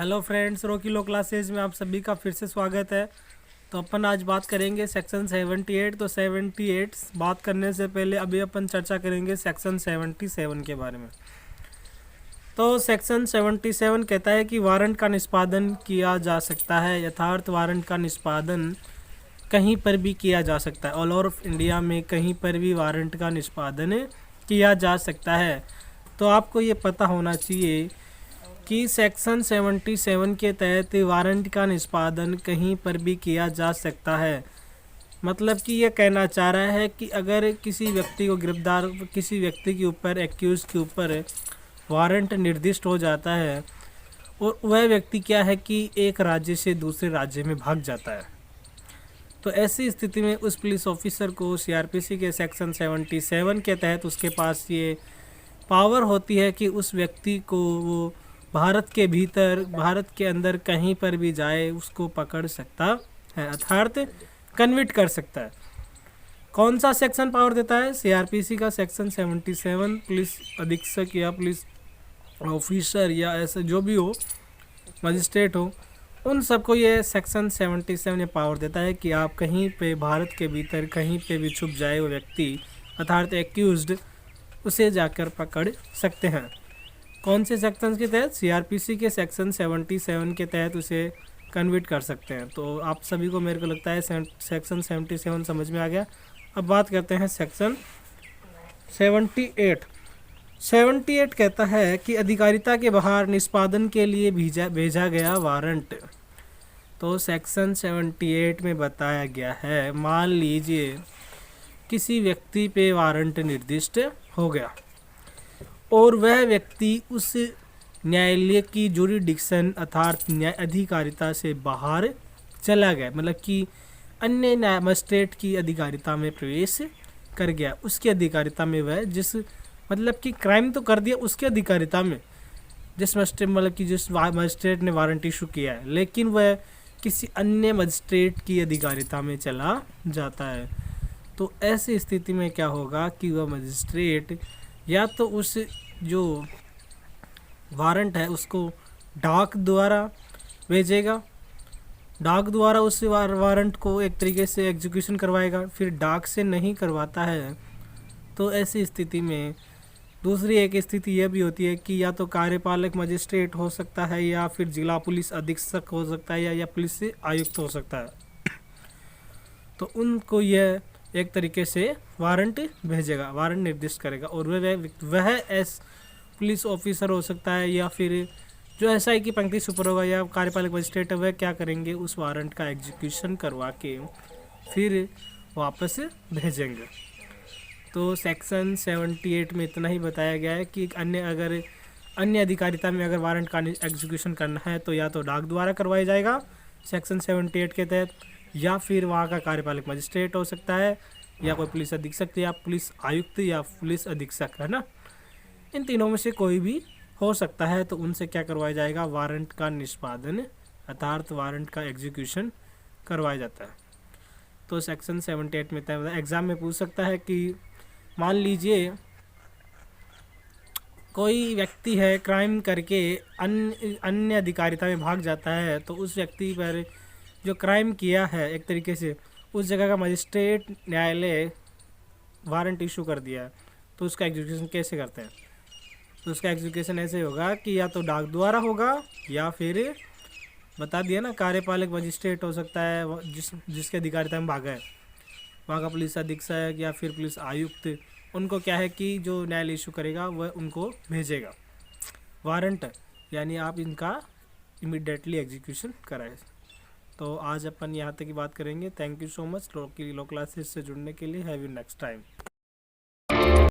Hello friends, Rocky लो classes में आप सभी का फिर से स्वागत है। तो अपन आज बात करेंगे सेक्शन 78। तो 78 बात करने से पहले अभी अपन चर्चा करेंगे सेक्शन 77 के बारे में। तो सेक्शन 77 कहता है कि वारंट का निष्पादन किया जा सकता है। यथार्थ वारंट का निष्पादन कहीं पर भी किया जा सकता है। ऑल ओवर इंडिया में कहीं पर भी वारंट का निष्पादन किया जा सकता है। तो आपको ये पता होना चाहिए कि सेक्शन 77 के तहत वारंट का निष्पादन कहीं पर भी किया जा सकता है। मतलब कि यह कहना चाह रहा है कि अगर किसी व्यक्ति को गिरफ्तार, किसी व्यक्ति के ऊपर, एक्यूज के ऊपर वारंट निर्दिष्ट हो जाता है और वह व्यक्ति क्या है कि एक राज्य से दूसरे राज्य में भाग जाता है, तो ऐसी स्थिति में उस पुलिस ऑफिसर को सीआरपीसी के सेक्शन 77 के तहत उसके पास ये पावर होती है कि उस व्यक्ति को वो भारत के भीतर, भारत के अंदर कहीं पर भी जाए उसको पकड़ सकता है, अर्थात कन्विक्ट कर सकता है। कौन सा सेक्शन पावर देता है? सीआरपीसी का सेक्शन 77। पुलिस अधीक्षक या पुलिस ऑफिसर या ऐसा जो भी हो, मजिस्ट्रेट हो, उन सबको ये सेक्शन 77 ये पावर देता है कि आप कहीं पे भारत के भीतर कहीं पे भी छुप जाए वो व्यक्ति, अर्थात एक्यूज्ड, उसे जाकर पकड़ सकते हैं। कौन से सेक्शन के तहत? सीआरपीसी के सेक्शन 77 के तहत उसे कन्विक्ट कर सकते हैं। तो आप सभी को, मेरे को लगता है, सेक्शन 77 समझ में आ गया। अब बात करते हैं सेक्शन 78। 78 कहता है कि अधिकारिता के बाहर निष्पादन के लिए भेजा गया वारंट। तो सेक्शन 78 में बताया गया है, मान लीजिए किसी व्यक्ति पे वारंट निर्दिष्ट हो गया और वह व्यक्ति उस न्यायालय की जुरिडिक्शन अर्थात न्याय अधिकारिता से बाहर चला गया, मतलब कि अन्य न्याय मजिस्ट्रेट की अधिकारिता में प्रवेश कर गया। उसकी अधिकारिता में वह जिस, मतलब कि क्राइम तो कर दिया उसकी अधिकारिता में, जिस मजिस्ट्रेट, मतलब कि जिस मजिस्ट्रेट ने वारंट इशू किया है, लेकिन वह किसी अन्य मजिस्ट्रेट की अधिकारिता में चला जाता है। तो ऐसी स्थिति में क्या होगा कि वह मजिस्ट्रेट या तो उस जो वारंट है उसको डाक द्वारा भेजेगा, डाक द्वारा उस वारंट को एक तरीके से एग्जीक्यूशन करवाएगा। फिर डाक से नहीं करवाता है तो ऐसी स्थिति में दूसरी एक स्थिति यह भी होती है कि या तो कार्यपालक मजिस्ट्रेट हो सकता है या फिर जिला पुलिस अधीक्षक हो सकता है या पुलिस आयुक्त हो सकता है। तो उनको यह एक तरीके से वारंट भेजेगा, वारंट निर्दिष्ट करेगा, और वह एस पुलिस ऑफिसर हो सकता है या फिर जो एसआई की पंक्ति सुपर होगा या कार्यपालक मजिस्ट्रेट, वह क्या करेंगे, उस वारंट का एग्जीक्यूशन करवा के फिर वापस भेजेंगे। तो सेक्शन 78 में इतना ही बताया गया है कि अन्य अधिकारिता में अगर वारंट का एग्जीक्यूशन करना है तो या तो डाक द्वारा करवाया जाएगा सेक्शन 78 के तहत, या फिर वहाँ का कार्यपालक मजिस्ट्रेट हो सकता है या कोई पुलिस अधीक्षक या पुलिस आयुक्त या पुलिस अधीक्षक, है ना, इन तीनों में से कोई भी हो सकता है। तो उनसे क्या करवाया जाएगा, वारंट का निष्पादन अर्थात वारंट का एग्जीक्यूशन करवाया जाता है। तो सेक्शन 78 में तय एग्ज़ाम में पूछ सकता है कि मान लीजिए कोई व्यक्ति है, क्राइम करके अन्य अधिकारिता में भाग जाता है, तो उस व्यक्ति पर जो क्राइम किया है एक तरीके से उस जगह का मजिस्ट्रेट न्यायालय वारंट इशू कर दिया है, तो उसका एग्जीक्यूशन कैसे करते हैं? तो उसका एग्जीक्यूशन ऐसे होगा कि या तो डाक द्वारा होगा या फिर बता दिया ना, कार्यपालक मजिस्ट्रेट हो सकता है जिसके अधिकारिता में भागा है, वहाँ का पुलिस अधीक्षक या फिर पुलिस आयुक्त, उनको क्या है कि जो न्यायालय इशू करेगा वह उनको भेजेगा वारंट, यानी आप इनका इमीडिएटली एग्जीक्यूशन कराए। तो आज अपन यहाँ तक की बात करेंगे। Thank you so much Rocky low classes से जुड़ने के लिए। Have you next time.